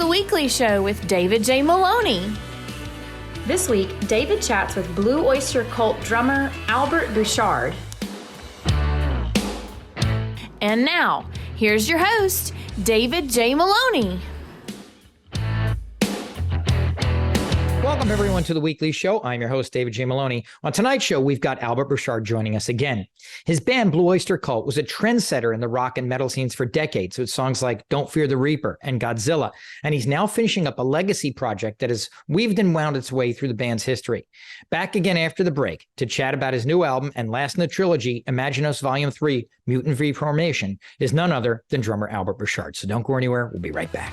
the Weekly Show with David J. Maloney. This week, David chats with Blue Oyster Cult drummer Albert Bouchard. And now, here's your host, David J. Maloney. Welcome, everyone, to The Weekly Show. I'm your host, David J. Maloney. On tonight's show, we've got Albert Bouchard joining us again. His band, Blue Oyster Cult, was a trendsetter in the rock and metal scenes for decades with songs like Don't Fear the Reaper and Godzilla, and he's now finishing up a legacy project that has weaved and wound its way through the band's history. Back again after the break to chat about his new album and last in the trilogy, Imaginos Volume 3, Mutant Reformation, is none other than drummer Albert Bouchard. So don't go anywhere. We'll be right back.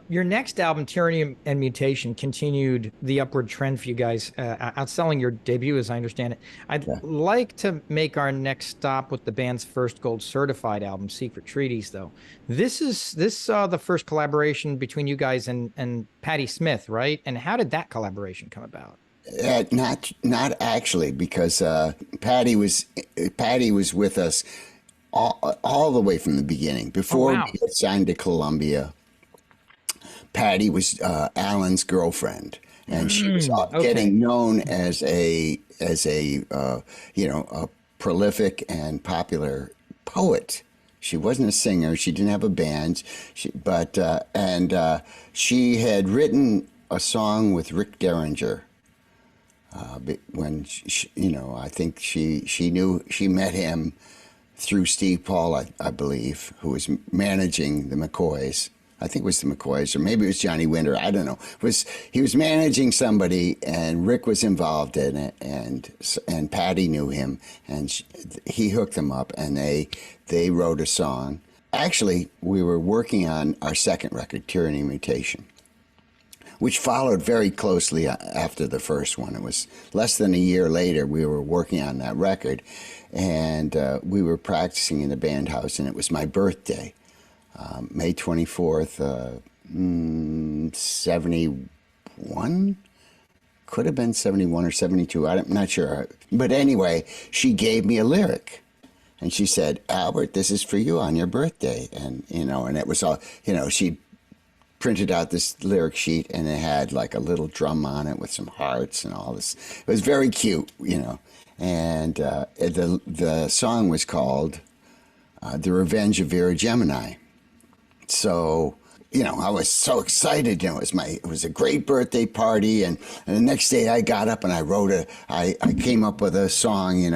Your next album, Tyranny and Mutation, continued the upward trend for you guys, outselling your debut, as I understand it. I'd like to make our next stop with the band's first gold certified album, Secret Treaties, though. This the first collaboration between you guys and Patti Smith, right? And how did that collaboration come about? Not actually, because Patti was with us all the way from the beginning. Before we got signed to Columbia, Patti was Alan's girlfriend, and she was getting known as a prolific and popular poet. She wasn't a singer. She didn't have a band, but she had written a song with Rick Derringer. When I think she met him through Steve Paul, I believe, who was managing the McCoys. I think it was the McCoys, or maybe it was Johnny Winter. I don't know. He was managing somebody, and Rick was involved in it, and Patti knew him, and he hooked them up, and they wrote a song. Actually, we were working on our second record, Tyranny and Mutation, which followed very closely after the first one. It was less than a year later we were working on that record, and we were practicing in the band house, and it was my birthday. May 24th, 71? Could have been 71 or 72. I'm not sure. But anyway, she gave me a lyric. And she said, Albert, this is for you on your birthday. And, and it was all, she printed out this lyric sheet, and it had like a little drum on it with some hearts and all this. It was very cute, And the song was called The Revenge of Vera Gemini. So, I was so excited. It was a great birthday party, and the next day I got up and I came up with a song,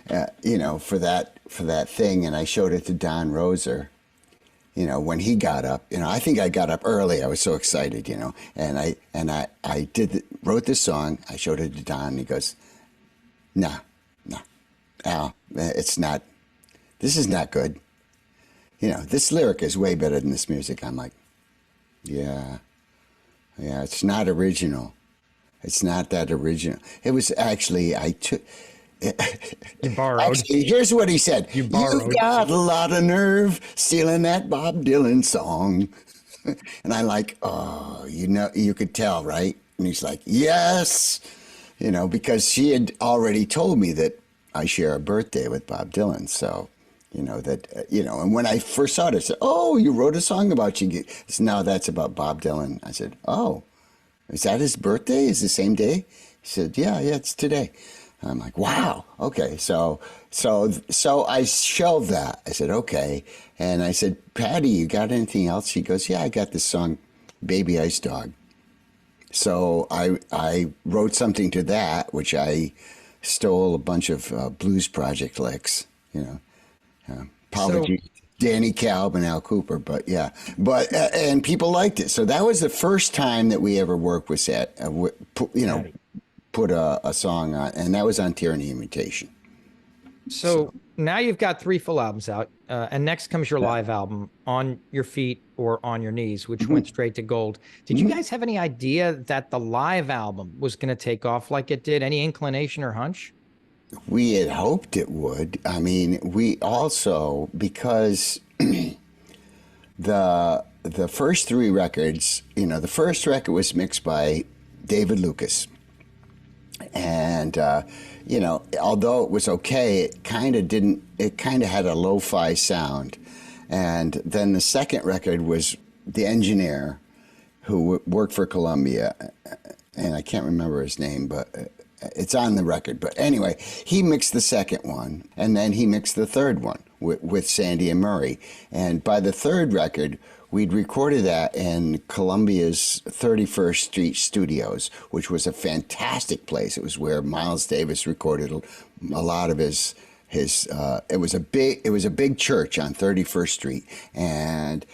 for that thing, and I showed it to Don Roser. When he got up, I think I got up early. I was so excited, and I wrote this song. I showed it to Don, and he goes, "No, Al, it's not. This is not good. This lyric is way better than this music." I'm like, yeah, it's not original. It's not that original. It was actually, You borrowed. Actually, here's what he said. You borrowed. "You got a lot of nerve stealing that Bob Dylan song." And I'm like, oh, you could tell, right? And he's like, yes, because she had already told me that I share a birthday with Bob Dylan. So, and when I first saw it, I said, oh, you wrote a song about you. So now that's about Bob Dylan. I said, oh, is that his birthday? Is the same day? He said, yeah, it's today. I'm like, wow, okay. So I shelved that. I said, okay. And I said, Patti, you got anything else? She goes, yeah, I got this song, Baby Ice Dog. So I wrote something to that, which I stole a bunch of Blues Project licks, apology, Danny Kalb and Al Cooper, but yeah. And people liked it. So that was the first time that we ever worked with that, put a song on, and that was on Tyranny and Mutation. So now you've got 3 full albums out, and next comes your live album, On Your Feet or On Your Knees, which went straight to gold. Did you guys have any idea that the live album was going to take off like it did? Any inclination or hunch? We had hoped it would. I mean, we also, because the first 3 records, the first record was mixed by David Lucas. And, although it was okay, it kind of had a lo-fi sound. And then the second record was the engineer who worked for Columbia, and I can't remember his name, but it's on the record. But anyway, he mixed the second one, and then he mixed the third one with Sandy and Murray. And by the third record, we'd recorded that in Columbia's 31st Street Studios, which was a fantastic place. It was where Miles Davis recorded a lot of his. It was a big church on 31st Street, and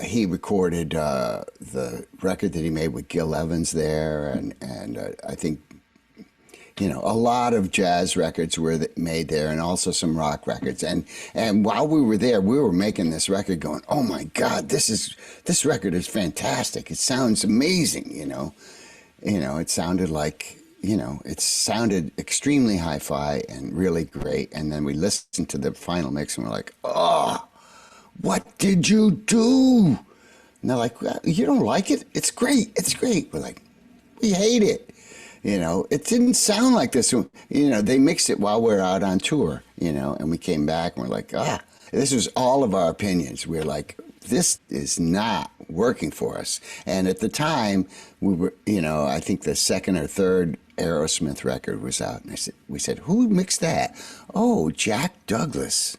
he recorded the record that he made with Gil Evans there, and I think a lot of jazz records were made there, and also some rock records. And while we were there, we were making this record, going, "Oh my God, this record is fantastic! It sounds amazing!" It sounded like. It sounded extremely hi-fi and really great. And then we listened to the final mix and we're like, "Oh, what did you do?" And they're like, "Well, you don't like it? It's great. It's great." We're like, "We hate it." It didn't sound like this. They mixed it while we were out on tour, and we came back and we're like, this was all of our opinions. We're like, this is not working for us. And at the time, we were, I think the second or third Aerosmith record was out. And we said, "Who mixed that?" "Oh, Jack Douglas."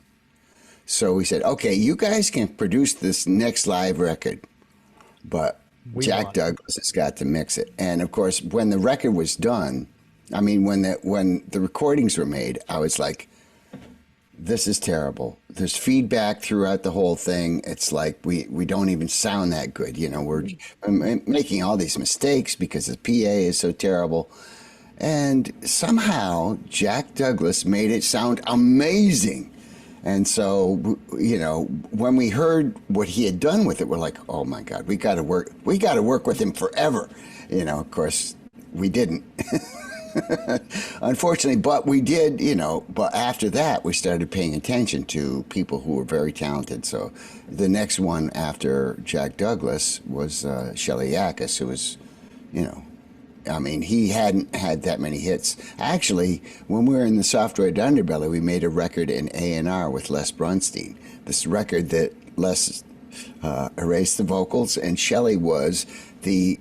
So we said, "Okay, you guys can produce this next live record, but Jack Douglas has got to mix it." And of course, when the record was done, when the recordings were made, I was like, "This is terrible." There's feedback throughout the whole thing. It's like we don't even sound that good. We're making all these mistakes because the PA is so terrible. And somehow Jack Douglas made it sound amazing. And so, when we heard what he had done with it, we're like, "Oh my God, we got to work with him forever." Of course, we didn't. Unfortunately, but we did, but after that, we started paying attention to people who were very talented. So the next one after Jack Douglas was Shelley Yakis, who was, he hadn't had that many hits. Actually, when we were in the Software Underbelly, we made a record in A&R with Les Brunstein. This record that Les erased the vocals, and Shelley was the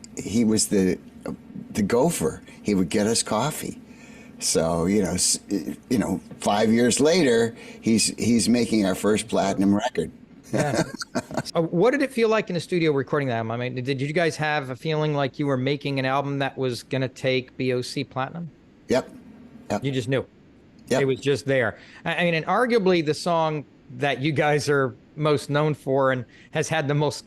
gopher. He would get us coffee. So 5 years later, he's making our first platinum record. Yeah. What did it feel like in the studio recording that album? Did you guys have a feeling like you were making an album that was going to take BOC platinum? Yep. You just knew. Yep. It was just there. And arguably the song that you guys are most known for and has had the most,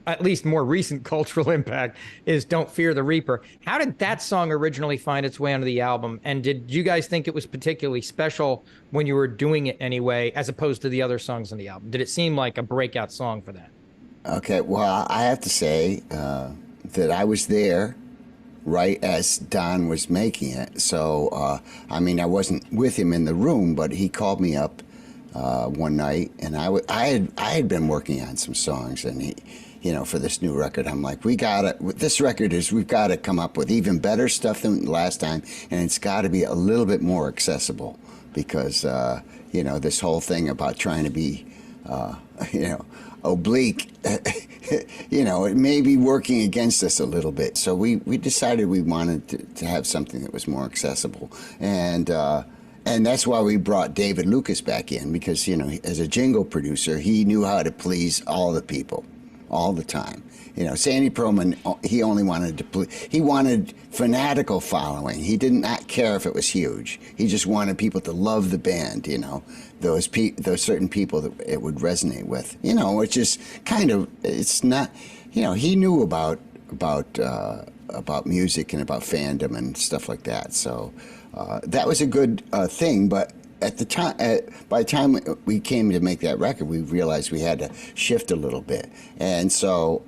at least more recent cultural impact, is "Don't Fear the Reaper." How did that song originally find its way onto the album? And did you guys think it was particularly special when you were doing it anyway, as opposed to the other songs on the album? Did it seem like a breakout song for that? Okay, well, I have to say that I was there right as Don was making it. So, I wasn't with him in the room, but he called me up one night, and I had been working on some songs, and he, for this new record, I'm like, we've got to come up with even better stuff than last time, and it's got to be a little bit more accessible, because this whole thing about trying to be oblique, it may be working against us a little bit. So we decided we wanted to have something that was more accessible, and that's why we brought David Lucas back in, because as a jingle producer, he knew how to please all the people all the time. Sandy Pearlman, he only wanted to he wanted fanatical following. He did not care if it was huge. He just wanted people to love the band, those certain people that it would resonate with, which is kind of, it's not, he knew about music and about fandom and stuff like that. So that was a good thing, but at the time, by the time we came to make that record, we realized we had to shift a little bit, and so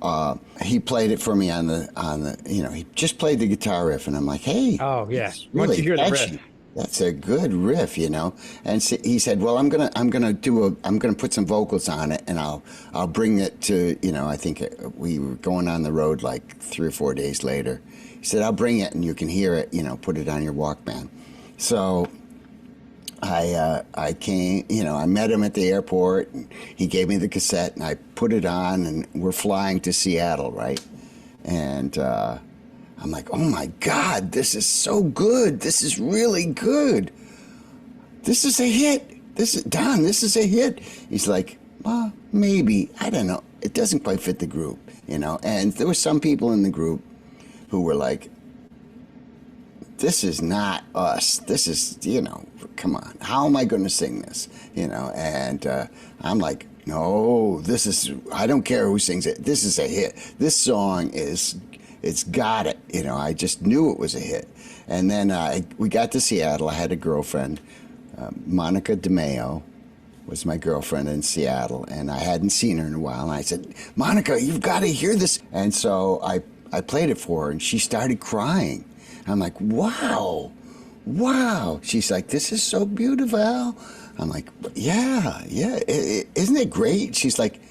he played it for me on the he just played the guitar riff, and I'm like, "Hey, oh yes, really once you hear the catchy." riff, That's a good riff, you know. And so he said, "Well, I'm gonna put some vocals on it, and I'll bring it to, you know." I think we were going on the road like 3 or 4 days later. He said, "I'll bring it, and you can hear it, you know. Put it on your Walkman." So I came, you know. I met him at the airport, and he gave me the cassette, and I put it on, and we're flying to Seattle, right? And I'm like, "Oh my God, this is so good. This is really good. This is a hit. This is a hit." He's like, "Well, maybe. I don't know. It doesn't quite fit the group, you know." And there were some people in the group who were like, "This is not us. This is, you know, come on. How am I going to sing this?" You know, and I'm like, "No, I don't care who sings it. This is a hit. This song it's got it." You know, I just knew it was a hit. And then we got to Seattle. I had a girlfriend, Monica DeMeo was my girlfriend in Seattle, and I hadn't seen her in a while. And I said, "Monica, you've got to hear this." And so I played it for her, and she started crying. I'm like, wow. She's like, "This is so beautiful." I'm like, yeah. Isn't it great? She's like,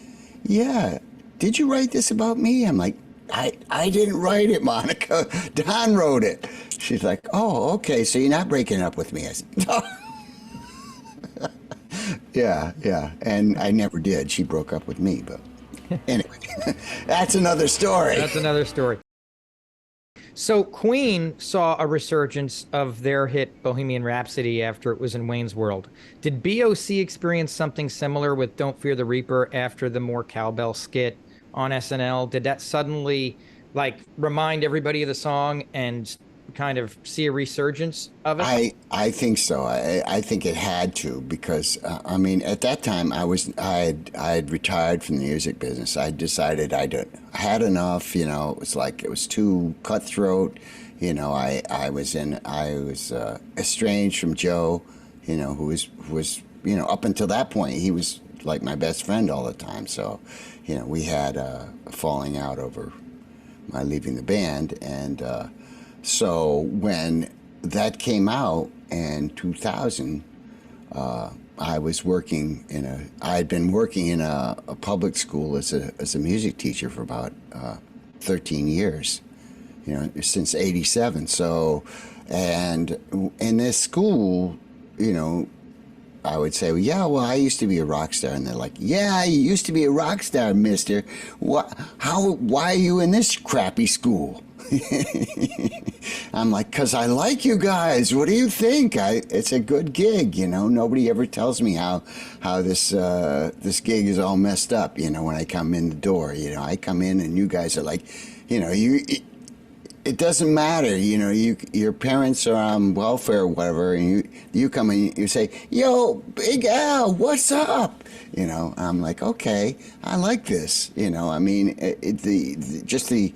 "Yeah. Did you write this about me?" I'm like, I didn't write it, Monica. Don wrote it. She's like, "Oh, okay, so you're not breaking up with me." I said, "No." Yeah. And I never did. She broke up with me, but anyway, that's another story. So Queen saw a resurgence of their hit Bohemian Rhapsody after it was in Wayne's World. Did BOC experience something similar with Don't Fear the Reaper after the more Cowbell skit on SNL? Did that suddenly like remind everybody of the song and kind of see a resurgence of it? I think so. I think it had to, because I mean, at that time I had retired from the music business. I decided I had enough. You know, it was too cutthroat. You know, I was estranged from Joe. You know, who was you know, up until that point he was like my best friend all the time. So, you know, we had a falling out over my leaving the band, and so when that came out in 2000, I was working I had been working in a public school as a music teacher for about 13 years, you know, since '87. So, and in this school, you know, I would say, "Yeah, well, I used to be a rock star." And they're like, "Yeah, you used to be a rock star, mister. Why are you in this crappy school?" I'm like, "'Cause I like you guys. What do you think? It's a good gig, you know. Nobody ever tells me how this gig is all messed up, you know, when I come in the door. You know, I come in and you guys are like, you know, it doesn't matter, you know, your parents are on welfare or whatever, and you come in, you say, 'Yo, Big Al, what's up?' You know, I'm like, okay, I like this, you know. I mean, just the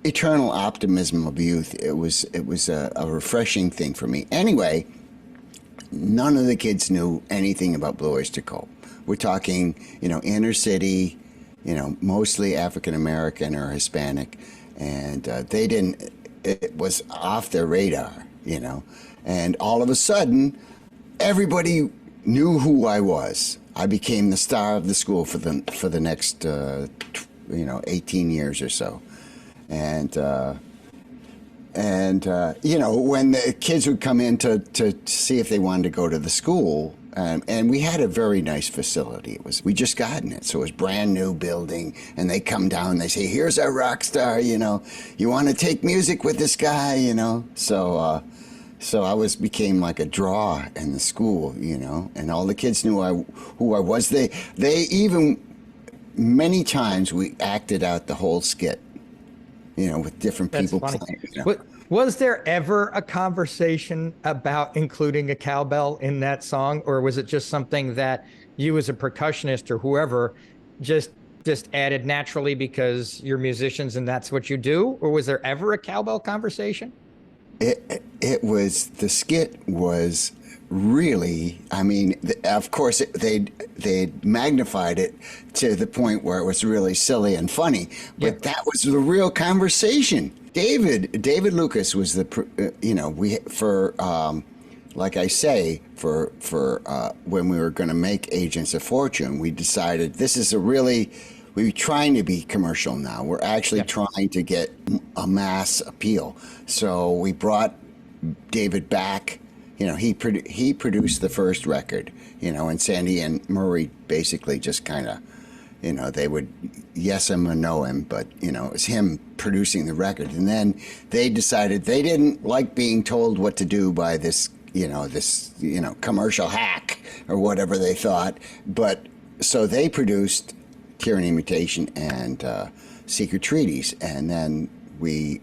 eternal optimism of youth. It was a refreshing thing for me. Anyway, none of the kids knew anything about Blue Oyster Cult. We're talking, you know, inner city, you know, mostly African American or Hispanic. And they didn't, it was off their radar, you know. And all of a sudden, everybody knew who I was. I became the star of the school for the next, 18 years or so. And you know, when the kids would come in to see if they wanted to go to the school, and we had a very nice facility. We just gotten it, so it was brand new building. And they come down, they say, "Here's our rock star, you know. You want to take music with this guy, you know?" So I became like a draw in the school, you know. And all the kids knew who I was. They even many times we acted out the whole skit, you know, with different people playing. You know? Was there ever a conversation about including a cowbell in that song, or was it just something that you as a percussionist or whoever just added naturally because you're musicians and that's what you do? Or was there ever a cowbell conversation? It was, the skit was really, I mean, of course they magnified it to the point where it was really silly and funny, but that was the real conversation. David Lucas was like I say, for when we were going to make Agents of Fortune, we decided this is we're trying to be commercial now. We're actually trying to get a mass appeal. So we brought David back. He produced the first record, and Sandy and Murray basically just kind of, they would yes him or no him, but, it was him producing the record. And then they decided they didn't like being told what to do by this commercial hack or whatever they thought. But so they produced Tyranny, Mutation, and Secret Treaties. And then we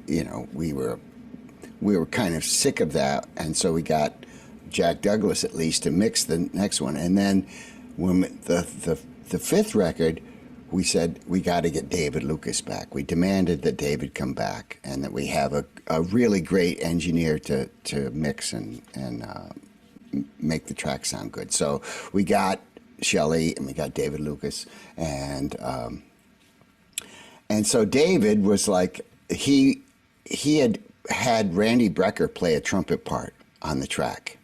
were kind of sick of that. And so we got Jack Douglas at least to mix the next one. And then when the fifth record, we said we got to get David Lucas back. We demanded that David come back and that we have a really great engineer to mix and make the track sound good. So we got Shelley and we got David Lucas, and so David was like, he had Randy Brecker play a trumpet part on the track.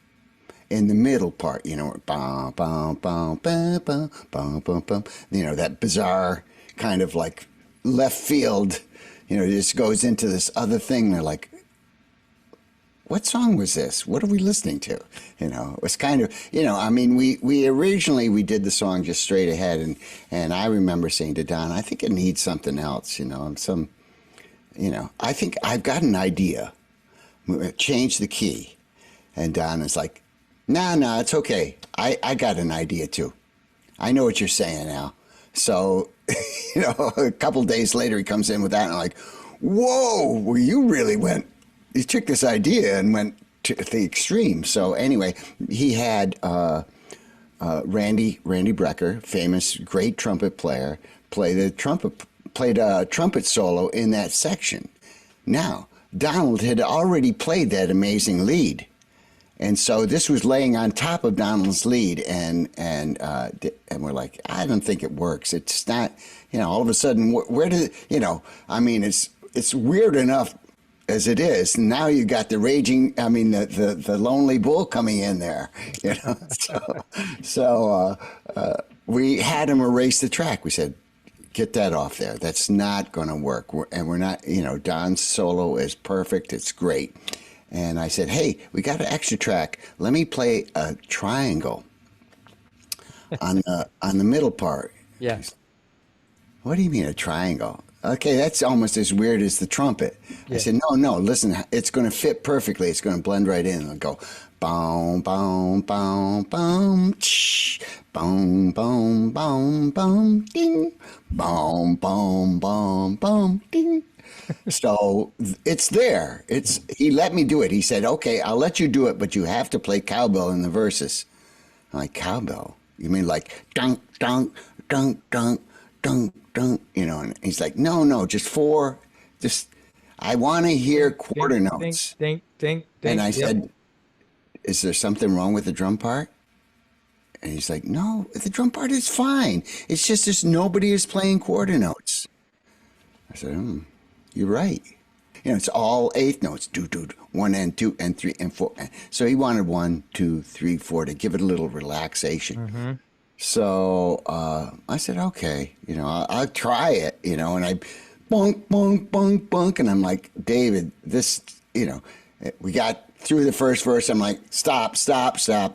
In the middle part, bum, bum, bum, bum, bum, bum, bum, bum, that bizarre kind of like left field, just goes into this other thing. They're like, what song was this? What are we listening to? It was kind of, we originally, we did the song just straight ahead. And I remember saying to Don, I think it needs something else, I think I've got an idea. Change the key. And Don is like, no, it's okay. I got an idea too. I know what you're saying now. So, a couple days later he comes in with that and I'm like, whoa, well, you took this idea and went to the extreme. So anyway, he had Randy Brecker, famous, great trumpet player, played a trumpet solo in that section. Now, Donald had already played that amazing lead. And so this was laying on top of Donald's lead, and we're like, I don't think it works. It's not, all of a sudden, where did it's weird enough as it is. Now you got the the lonely bull coming in there, So we had him erase the track. We said, get that off there. That's not going to work. We're not, Don's solo is perfect. It's great. And I said, hey, we got an extra track. Let me play a triangle on the middle part. Yeah. What do you mean a triangle? Okay, that's almost as weird as the trumpet. Yeah. I said, no, listen, it's going to fit perfectly. It's going to blend right in. It'll go, boom, boom, boom, boom, shh, boom, boom, boom, boom, ding, boom, boom, boom, boom, ding. So it's there. He let me do it. He said, okay, I'll let you do it, but you have to play cowbell in the verses. I'm like, cowbell? You mean like dunk, dunk, dunk, dunk, dunk, dunk, and he's like, no, just four. I want to hear quarter notes. Ding. And I said, is there something wrong with the drum part? And he's like, no, the drum part is fine. It's just nobody is playing quarter notes. I said, you're right. It's all eighth notes. Do, 1 and 2 and 3 and 4. So he wanted 1, 2, 3, 4 to give it a little relaxation. Mm-hmm. So I said, okay, I'll try it, and I bonk, bonk, bonk, bonk. And I'm like, David, this, we got through the first verse. I'm like, stop.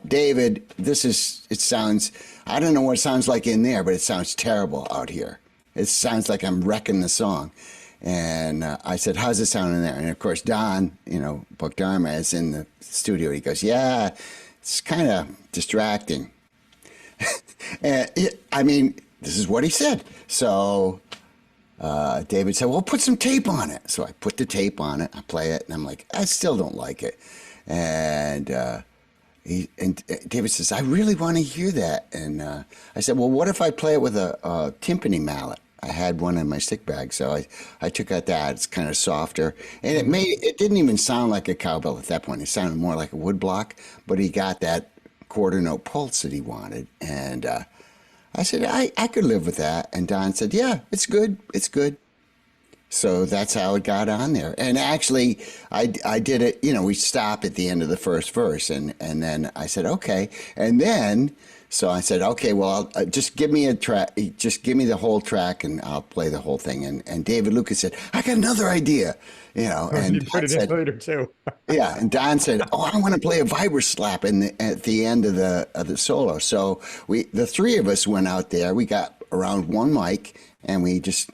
David, it sounds, I don't know what it sounds like in there, but it sounds terrible out here. It sounds like I'm wrecking the song. And I said, how's it sound in there? And of course, Don, Buck Dharma is in the studio. He goes, yeah, it's kind of distracting. And this is what he said. So David said, well, put some tape on it. So I put the tape on it. I play it. And I'm like, I still don't like it. And David says, I really want to hear that. And I said, well, what if I play it with a timpani mallet? I had one in my stick bag, so I took out that. It's kind of softer, and it didn't even sound like a cowbell at that point. It sounded more like a woodblock, but he got that quarter note pulse that he wanted, and I said I could live with that. And Don said, yeah, it's good. So that's how it got on there. And actually, I did it, we stopped at the end of the first verse, and then I said, okay. And then, so I said, okay, well, just give me a track, just give me the whole track and I'll play the whole thing. And David Lucas said, I got another idea, and you put it in later too. yeah. And Don said, oh, I want to play a vibra slap at the end of the solo. So the three of us went out there, we got around one mic and we just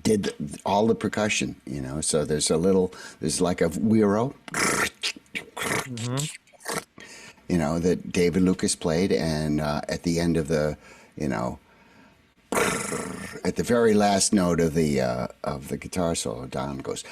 did all the percussion, so there's like a whirro, that David Lucas played. And at the end of the, at the very last note of the guitar solo, Don goes,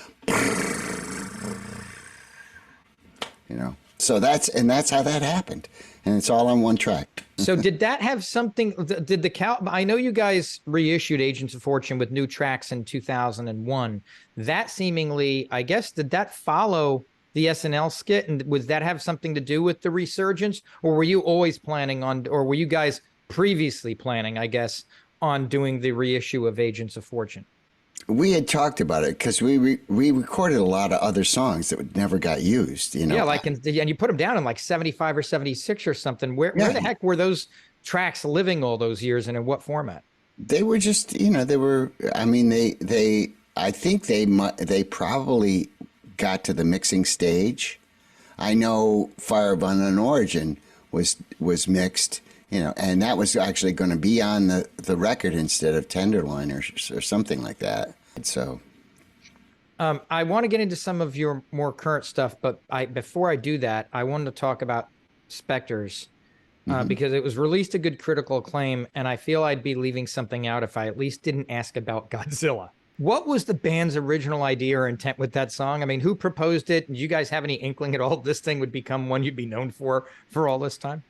so that's how that happened. And it's all on one track. So did that have something, did the I know you guys reissued Agents of Fortune with new tracks in 2001. That seemingly, I guess, did that follow the SNL skit? And would that have something to do with the resurgence? Or were you always planning on, or were you guys previously planning, I guess, on doing the reissue of Agents of Fortune? We had talked about it because we recorded a lot of other songs that never got used, Yeah, and you put them down in like 75 or 76 or something. Where the heck were those tracks living all those years, and in what format? They were just, they were, I mean, I think they probably got to the mixing stage. I know Fire of Unknown Origin was mixed, and that was actually going to be on the record instead of Tenderloin or something like that. So I want to get into some of your more current stuff, but before I do that, I wanted to talk about Spectres because it was released to good critical acclaim, and I feel I'd be leaving something out if I at least didn't ask about Godzilla. What was the band's original idea or intent with that song? I mean, who proposed it? Did you guys have any inkling at all this thing would become one you'd be known for all this time?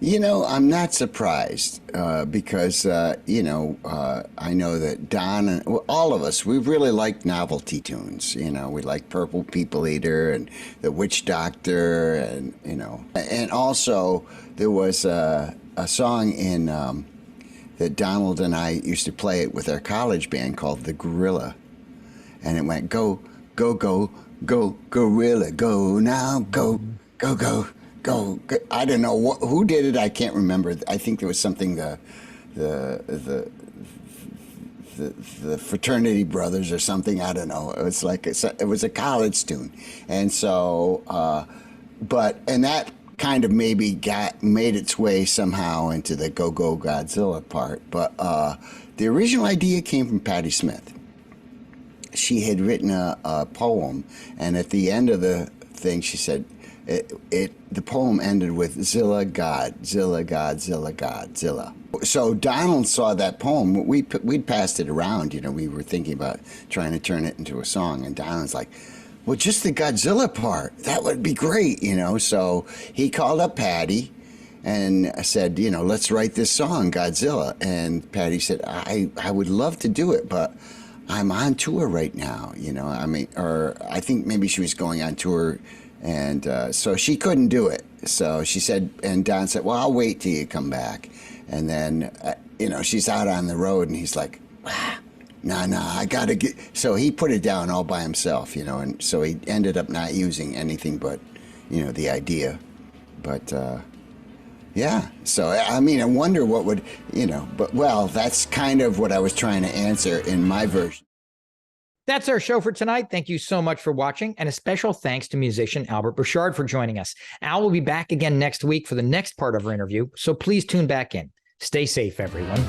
I'm not surprised because, I know that Don and all of us, we really like novelty tunes. We like Purple People Eater and The Witch Doctor, and, and also there was a song in that Donald and I used to play it with our college band called The Gorilla. And it went, go, go, go, go, gorilla, go now, go, go, go. Go! I don't know who did it. I can't remember. I think there was something the fraternity brothers or something. I don't know. It was like it was a college tune, and so and that kind of maybe made its way somehow into the Go Go Godzilla part. But the original idea came from Patti Smith. She had written a poem, and at the end of the thing, she said. The poem ended with Zilla God, Zilla God, Zilla God, Zilla. So Donald saw that poem. We'd passed it around, we were thinking about trying to turn it into a song. And Donald's like, well, just the Godzilla part, that would be great, So he called up Patti and said, let's write this song, Godzilla. And Patti said, I would love to do it, but I'm on tour right now, or I think maybe she was going on tour. And so she couldn't do it. So she said, and Don said, well, I'll wait till you come back. And then, she's out on the road and he's like, no, I got to get. So he put it down all by himself, and so he ended up not using anything but, the idea. But, yeah. So, I mean, I wonder what would, that's kind of what I was trying to answer in my version. That's our show for tonight. Thank you so much for watching, and a special thanks to musician Albert Bouchard for joining us. Al will be back again next week for the next part of our interview, so please tune back in. Stay safe, everyone.